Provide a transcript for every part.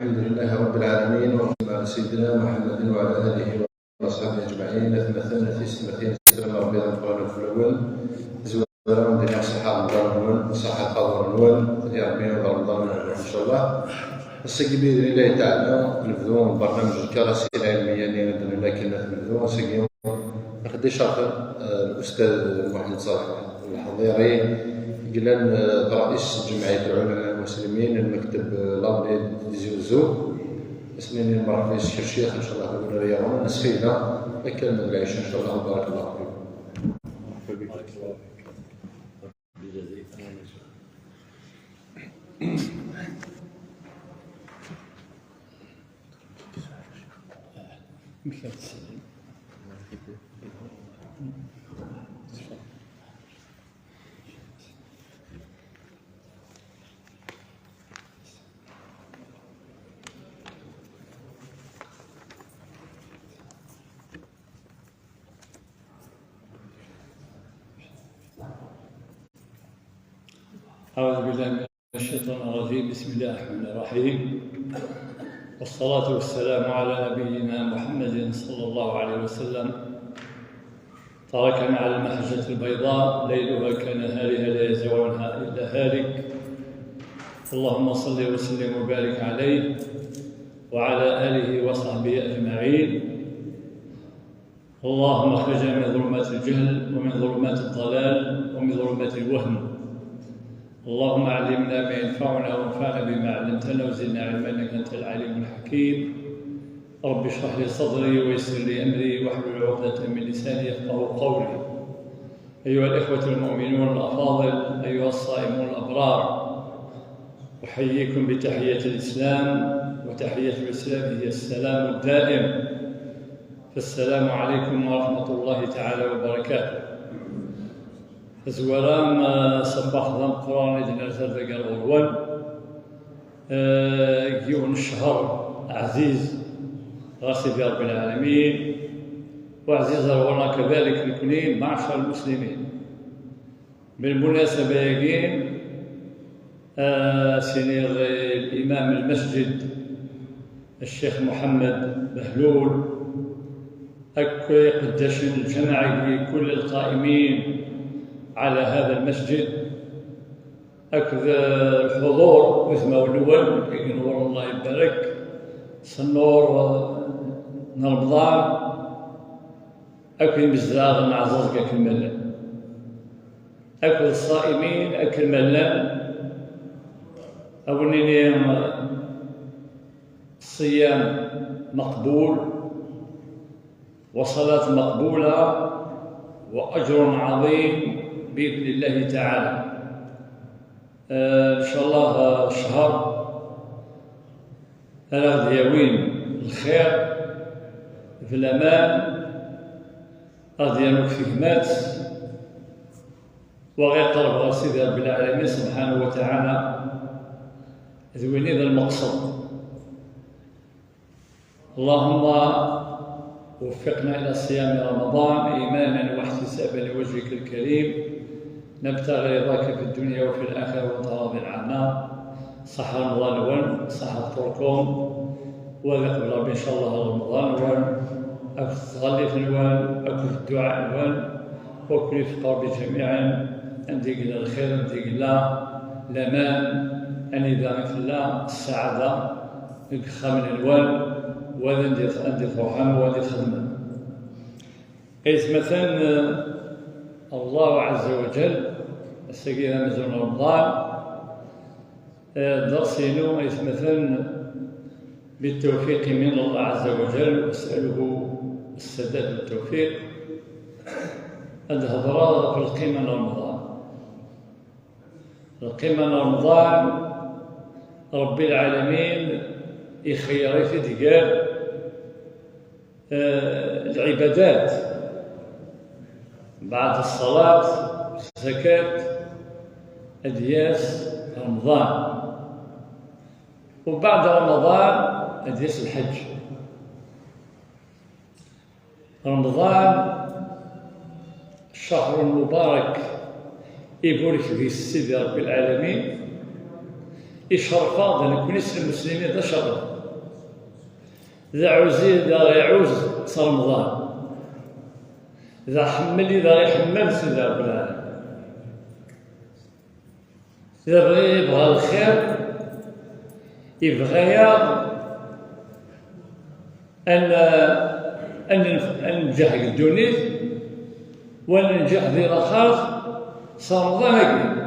الحمد لله رب العالمين، وصلى على سيدنا محمد وعلى اله وصحبه اجمعين. مثلنا في سمتين سلام ربي القران في الاول زوال ندير صحه رمضان الاول وصحه قدر الاول يا ربي رمضان ان شاء الله. السقي باذن الله تعالى نبداو برنامج الكراسي العلميه باذن الله كما نبداو نسقيو نخدي شاطر الاستاذ محمد صالح الحضيري قلنا رئيس جمعيه العلماء المسلمين المكتب الابيض ديزوزو اسمني المرحبا الشيخ ان شاء الله نقول رياضه نسخينا نكمل العيش ان شاء الله. بارك الله فيكم. أعوذ بالله من الشيطان الرجيم. بسم الله الرحمن الرحيم، والصلاة والسلام على نبينا محمد صلى الله عليه وسلم. تركنا على المحجة البيضاء ليلها كنهارها لا يزيغ عنها إلا هالك. اللهم صل وسلم وبارك عليه وعلى آله وصحبه أجمعين. اللهم اخرجنا من ظلمات الجهل ومن ظلمات الضلال ومن ظلمات الوهم. اللهم علمنا ما ينفعنا وانفعنا بما علمتنا وزدنا علما انك انت العليم الحكيم. رب اشرح لي صدري ويسر لي امري واحلل عقدة من لساني يفقهوا قولي. ايها الاخوة المؤمنون الافاضل، ايها الصائمون الابرار، احييكم بتحية الاسلام، وتحية الاسلام هي السلام الدائم. فالسلام عليكم ورحمة الله تعالى وبركاته. زوارام صباح ضم قرآن دينا زردق الغروان يجيون الشهر عزيز غاسد رب العالمين، وعزيز ربنا كذلك الكلين معشر المسلمين. بالمناسبة يجين سنير الإمام المسجد الشيخ محمد بهلول قداش الجماعة كل القائمين على هذا المسجد أكد الحضور مثل ما الأول ينور الله يبارك صنور رمضان أكد مزراغ مع زرقة الملان أكد الصائمين أكد ملان أولين الصيام مقبول وصلاة مقبولة وأجر عظيم بإذن الله تعالى. إن شاء الله الشهر هذا يوين الخير في الأمان، غادي ينوك فيه مات وغيقرب سيدي رب العالمين سبحانه وتعالى ذويني ذا المقصد. اللهم وفقنا إلى صيام رمضان إيمانا واحتسابا لوجهك الكريم، نبتغي رضاك في الدنيا وفي الآخرة وتراض عنا. صح رمضان ون صح الطرقوم وذكر ربي إن شاء الله رمضان ون أكل تغليف الوان أكل الدعاء الوان وكل في قربي جميعا أنديك إلى الخير أنديك إلى الأمان أني في الله السعادة الخامن الوان وهذا ندير فرحان وهذا خدمة. إذ مثلا الله عز وجل السقينا مزون رمضان درسينو إذ مثلا بالتوفيق من الله عز وجل وأسأله السداد والتوفيق. الهضرة في القيمة رمضان، القيمة رمضان رب العالمين يخير في دقال العبادات بعد الصلاة الزكاة أدياس رمضان، وبعد رمضان أدياس الحج. رمضان شهر مبارك يبارك فيه السيد رب العالمين، يشرف فاضل كل المسلمين هذا شرف. إذا عوزي إذا يعوز صار رمضان، إذا حمل إذا يحمل سيدي رب العالمين. إذا بغى يبغى الخير يبغى أن ننجح الدنيا وننجح ذي الآخرة صار رمضان.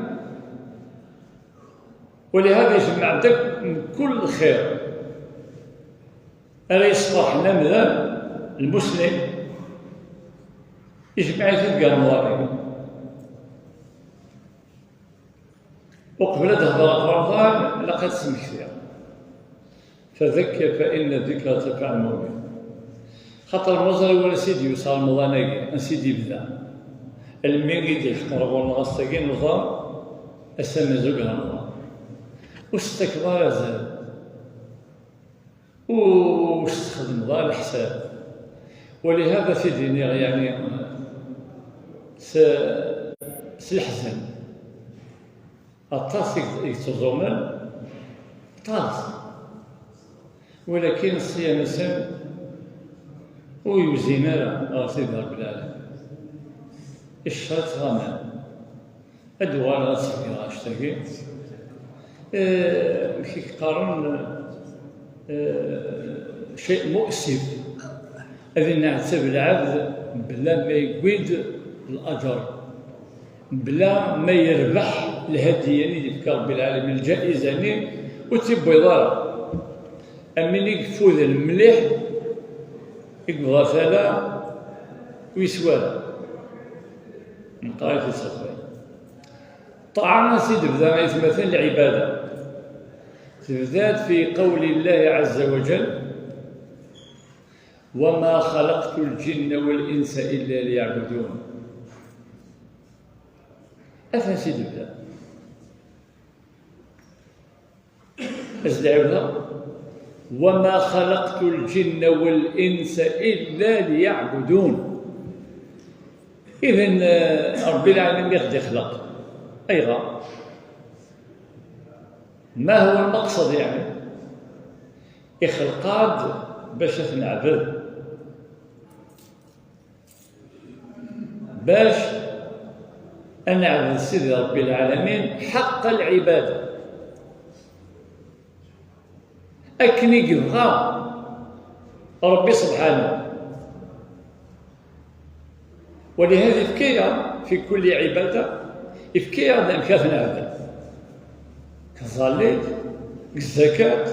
ولهذا يجمع عندك من كل خير. ألا يصلحنا مثلا المسلم يجمع تلقى رمضان، وقبل تهضر رمضان لقد سمك فيها فذكر فإن الذكرى تنفع المؤمن. خاطر المزري ولا سيدي وصار رمضان سيدي بدا الميريد يحقر والغسطين نظام السنة زوج رمضان واستكبر زاد واستخدم ذا الحساب. ولهذا سيدي يعني سلحزن الطاس يتزومن طاس، ولكن الصيام سن ويوزين لا سيدي رب العالمين الشرط غمان أدوار غاسقين غاشتاقي كي قارن شيء مؤسف أذن نعتبر العبد بلا ما يقيد الأجر بلا ما يربح الهدية اللي في رب العالمين الجائزة وتبوي ضرر. أمن يقفوذ المليح يقبض ثلا ويسوالا من قراية الصفوي. طعام سيد بذا ما يتمثل العبادة بالذات في قول الله عز وجل وما خلقت الجن والإنس إلا ليعبدون. أفن سيد بذا أزدعوها وما خلقت الجن والإنس إلا ليعبدون. إذن رب العالمين يقدر يخلق أيضا ما هو المقصد يعني إخلقاد باش نعبد باش نعبد سيدي رب العالمين حق العبادة أكني يبغى ربي سبحانه. ولهذا يفكيها في كل عبادة يفكيها كيف نعبد كالصلاة كالزكاة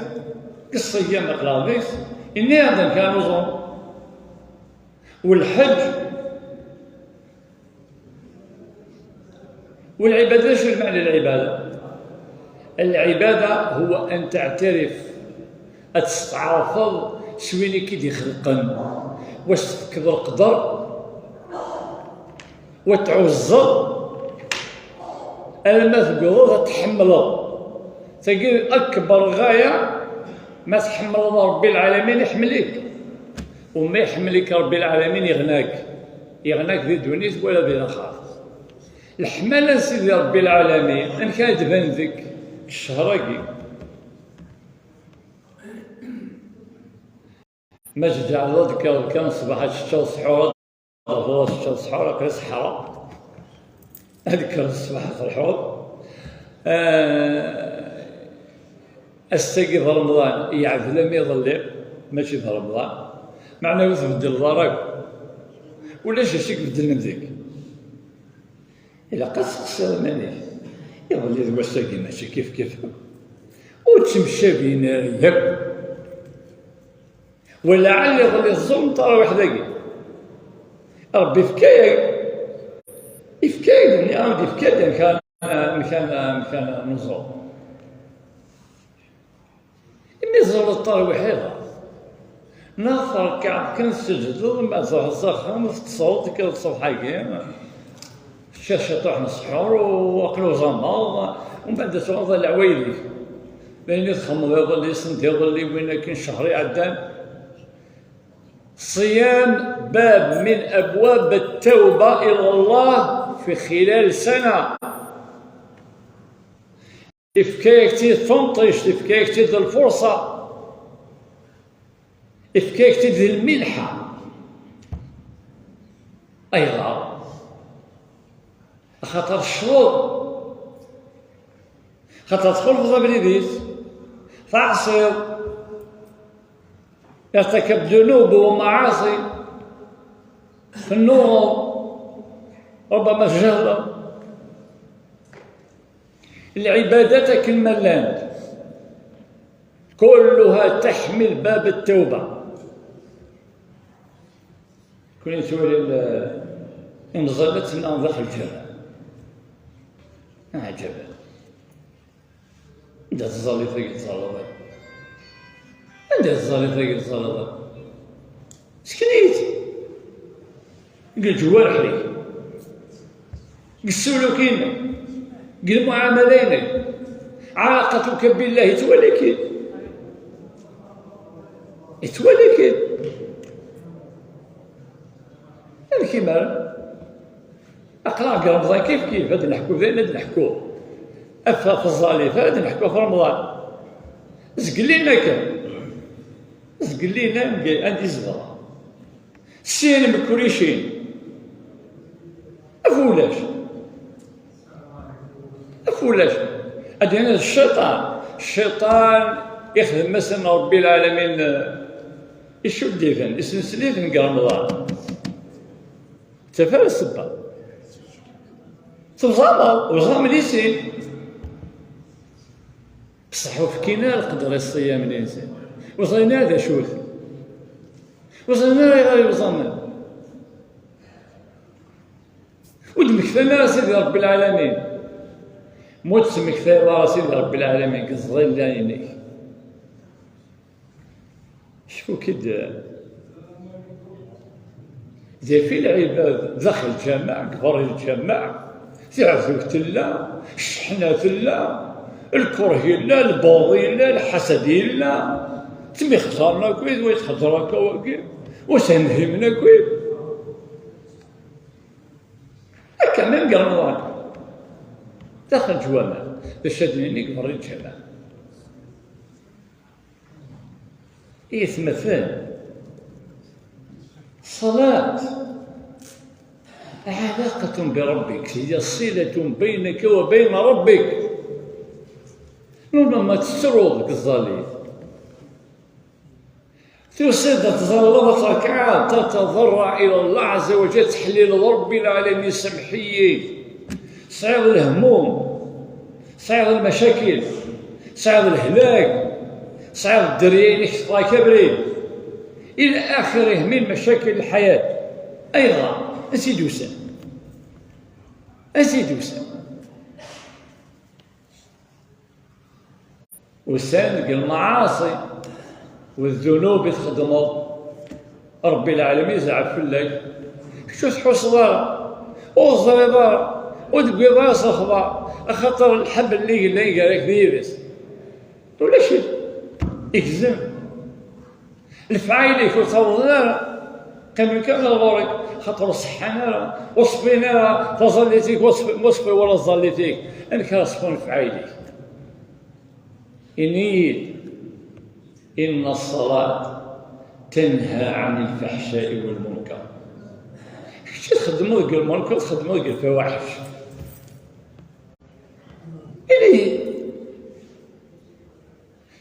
كالصيام القلاضيس إني هذا كان نظام والحج والعبادة. شو معنى العبادة؟ العبادة هو أن تعترف أتستعرفض شويني كي دي خلقن واش تفكر القدر وتعوزر ألما تقول تحمله تقول أكبر غاية ما تحمل ربي العالمين يحملك وما يحملك ربي العالمين يغناك ذي دونيس ولا ذي الآخر. الحمالة سيدي ربي العالمين أن كان تبان ذيك الشهرقي ما جعل الله كان صباحات الشمس سحورة ضفوات الشمس سحورة كان سحرة أذكر الصباحات الحوض أستقي في رمضان يعرف لم يظل ماشي في رمضان معناه يتبدل ضرب ولا شي بدلنا ذيك إلا قص مانيش يظل يوسقي ماشي كيف وتمشى بين يب ولعل يظل الظلم طرى وحدك ربي فكاية يعني عاود يفكاية كان نزول يزول الطرى وحيدة ناثر كعب كان سجد ما زخم ما تصوت كذا الصبح كي الشاشة طاح السحور وأكلوا زنبار ومن بعد سوى العويلي بين يتخمض يظل يسند يظل وين كاين شهر يعدان. صيام باب من أبواب التوبة إلى الله في خلال سنة. إفكاكتي تنطش إفكاكتي الفرصة إفكاك تدي الملحة أيضا، خاطر الشروط، خاطر تدخل في ضبريديس تعصر يرتكب ذنوب ومعاصي في النور، ربما في جهله. العبادات الملان كلها تحمل باب التوبة. كون يتولي انزلت من أنظار الجبل عجبا، أنت تظلي ثقيل صلوات، أنت تظلي ثقيل صلوات، سكنيتي قل جوارحي، قل سلوكينا، قل معاملينا، علاقتك بالله يتولي كي يتولي كي كيما أقرأ رمضان كيف هاد نحكو ذا هاد نحكو أفا في الظالفة هاد نحكو في رمضان. زقل لينا زقل لينا عندي زبرة سين مكوريشين أفولاش أدينا الشيطان يخدم مثلا ربي العالمين يشوف ديفن يسنسليفن رمضان تفعل السبة تفضل وزام الإنسان بصح وفكينا القدر الصيام الإنسان وصلنا هذا شوف وصلنا غير وصلنا ودمكثنا سيدي رب العالمين موت مكثنا سيدي رب العالمين كالصغير لانيك شوفوا كده زي في العباد دخل الجماعة كبر الجماعة تعرفوا الله الشحنة الله الكره الله البغض الله الحسد الله تم يختارنا كويس ويتخضرك وكيف وسنهمنا كويس هكا من رمضان دخل جوامع باش تدنيني كبر الجماعة يتمثل صلاة علاقة بربك هي صلة بينك وبين ربك. لما تسرد الظالم تصيد تظلمت ركعات تتضرع إلى الله عز وجل تحليل رب العالمين سمحية صعب الهموم صعب المشاكل صعب الهلاك صعب الدريين الله كبري إلى آخره من مشاكل الحياة. أيضا أزيد وسان المعاصي والذنوب يتخدموا ربي العالمين زعف في الليل شو تحصل وصريضة وتقوي صخبة خاطر الحب اللي قالك ديبس ولا شيء يكزم الفعايل يكون صورنا كان الغورك خاطر صحنا وصفينا فظليتيك وصفي ولا ظليتيك انك راسكون فعايلك إن الصلاة تنهى عن الفحشاء والمنكر. كي تخدموا ذاك المنكر تخدموا ذاك الفواحش إلي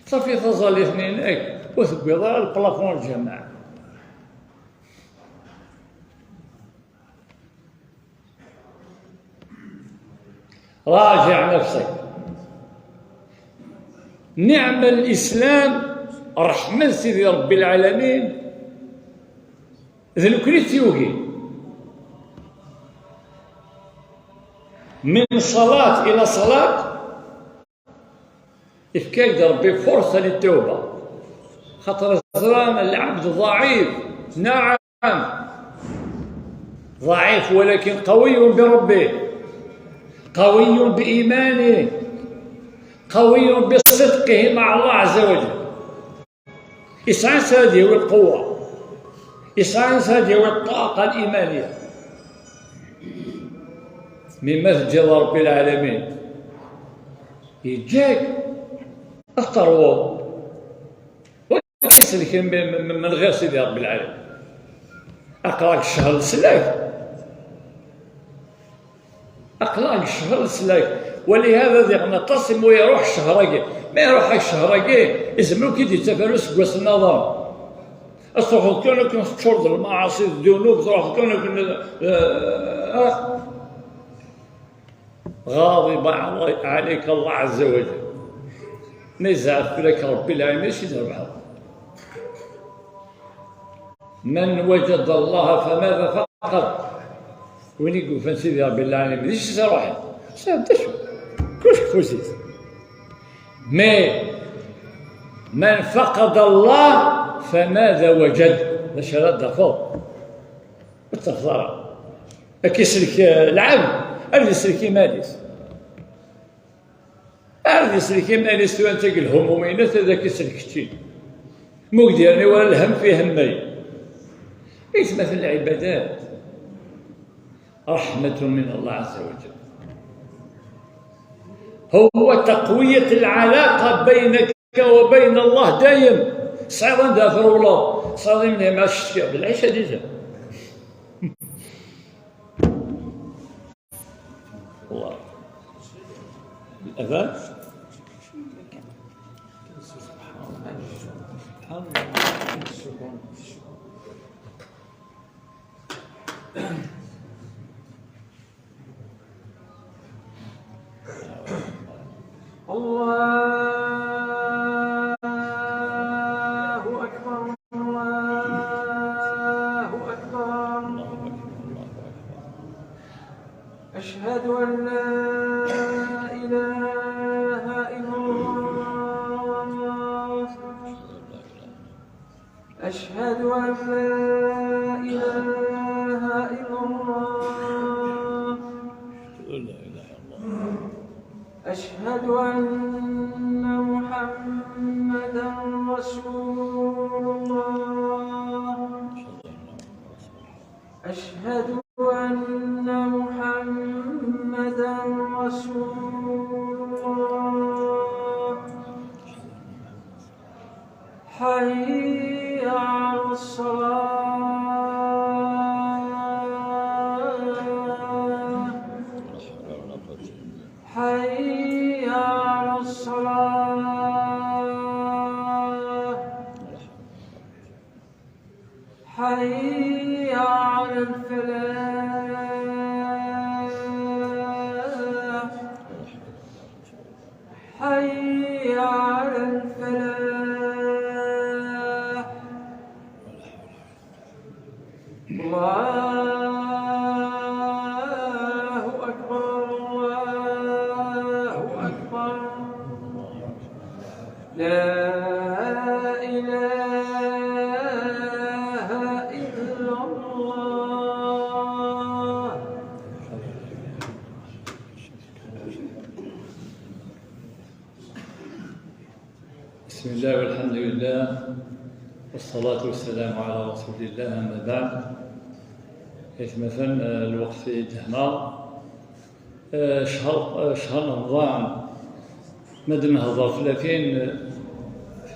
صافي تظل اثنين هناك وثقوا ضال البلاطون الجماعة راجع نفسك. نعم الإسلام رحمة سيدي رب العالمين ذلك يوغي من صلاة إلى صلاة إفكاك ربي فرصة للتوبة خاطر الظلام العبد ضعيف نعم ضعيف ولكن قوي بربه قوي بإيمانه قوي بصدقه مع الله عز وجل. إسعاس هذه هو القوة إسعاس هذه هو الطاقة الإيمانية من مسجد رب العالمين يجاك اختاروا كيسلك من غير سيدي رب العالمين. أقراك الشهر السلاك، أقراك الشهر السلاك. ولهذا نتصم ويروح الشهر ما يروح الشهر يزملو كي تفلوس كواس النظام أصبحوا كانوا تشرد المعاصي الذنوب تروح كانوا غاضب عليك الله عز وجل. ما يزعف لك ربي العالمين ماشي تربح. من وجد الله فماذا فقد. وين يقول فين سيدي ربي العالمين ماشي صراحة سابدا شو كلش كفوسيت. من فقد الله فماذا وجد. باش هذا فوق بالتفضل كيسلك العبد أرد يسلكي ماليس، أرد يسلكي ماليس وأنت الهمومينات هذا كيسلك شتي مو ديالني ولا الهم فيه همي. يتمثل العبادات رحمة من الله عز وجل، هو تقوية العلاقة بينك وبين الله دايم. صعيبا دافر الله صادم لي مع الشتاء بالعشاء ديجا الله الأذان الله أكبر الله أكبر. أشهد أن لا إله إلا الله. أشهد أن لا إله إلا الله. أشهد أن محمدًا رسول الله. أشهد أن محمدًا رسول الله. حي على الصلاة. حي على الصلاة. حي على الفلاح. حي على الفلاح. الله أكبر الله أكبر. لا إله إلا الله. بسم الله والحمد لله والصلاة والسلام على رسول الله. أما بعد حيث مثلا الوقت في دهنا شهر رمضان مادام نهضر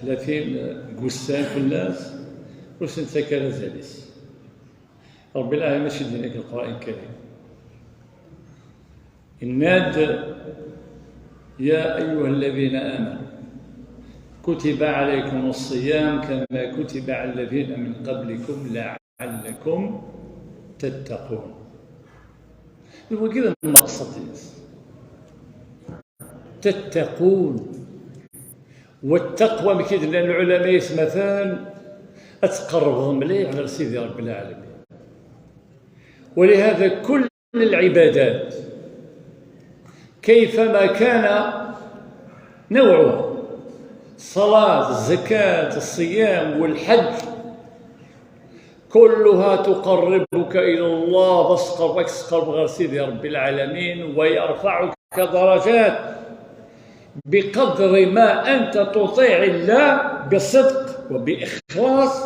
30 قسان في الناس وسنت كذا زاليس ربي العالمين ماشي دينك القرآن الكريم. الناد يا أيها الذين آمنوا كتب عليكم الصيام كما كتب على الذين من قبلكم لعلكم تتقون. هو كذا المقصد تتقون. والتقوى مكيد لأن العلماء يسمثان أتقرب مليح على سيدي رب العالمين. ولهذا كل العبادات كيفما كان نوعها الصلاة الزكاة الصيام والحج كلها تقربك إلى الله. بس قربك تقرب غير سيدي رب العالمين ويرفعك درجات بقدر ما أنت تطيع الله بصدق وبإخلاص،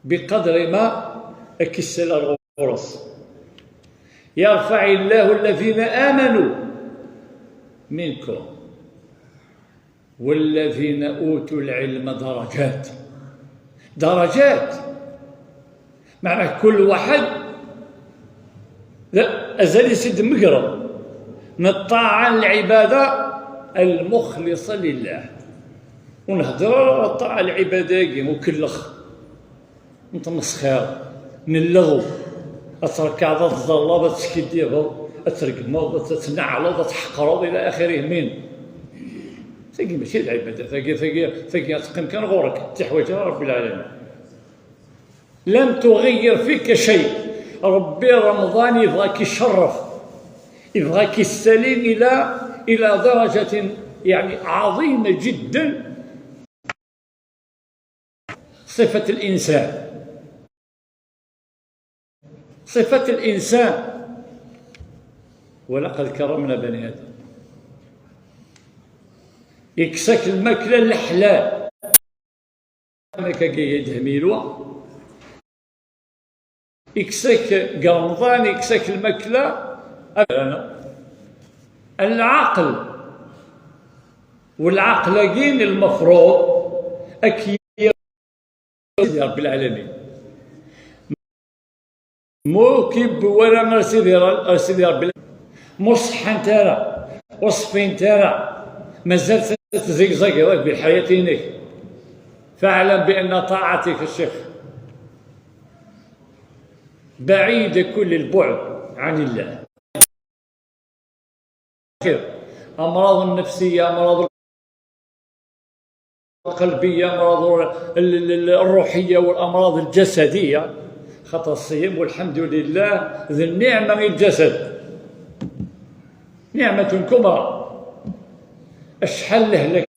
بقدر ما أكسل الغرس. يرفع الله الذين آمنوا منكم والذين أوتوا العلم درجات. درجات معنى كل واحد لا أزال يسد مقرب من الطاعة العبادة المخلصة لله. ونهضر على الطاعة العبادة وكلخ نتمسخر من اللغو، أتركع ضد الظلة بتسكديغو أترقمو تتنعلو تحقرو إلى آخره. من ثقي ماشي العبادة، ثقي تقيم كان غورك تحويج رب العالمين. لم تغير فيك شيء. ربي رمضان يبغاك يشرف، يبغاك يستلم إلى درجة يعني عظيمة جدا. صفة الإنسان، صفة الإنسان. ولقد كرمنا بني آدم. يكسك الماكلة الحلال انك يدهميلوا، يكسك رمضان يكسك الماكلة العقل. والعقلين المفروض أكيد رب العالمين موكب ولا مرسيدي رب العالمين مصحن ترى وصفين ترى مازال تزيق بالحياتينك. فاعلم بأن طاعتك الشيخ بعيدة كل البعد عن الله. أمراض النفسية، أمراض القلبية، أمراض الروحية، والأمراض الجسدية. خطأ الصيام والحمد لله ذي النعمة من الجسد نعمة كبرى. أشحال لهلك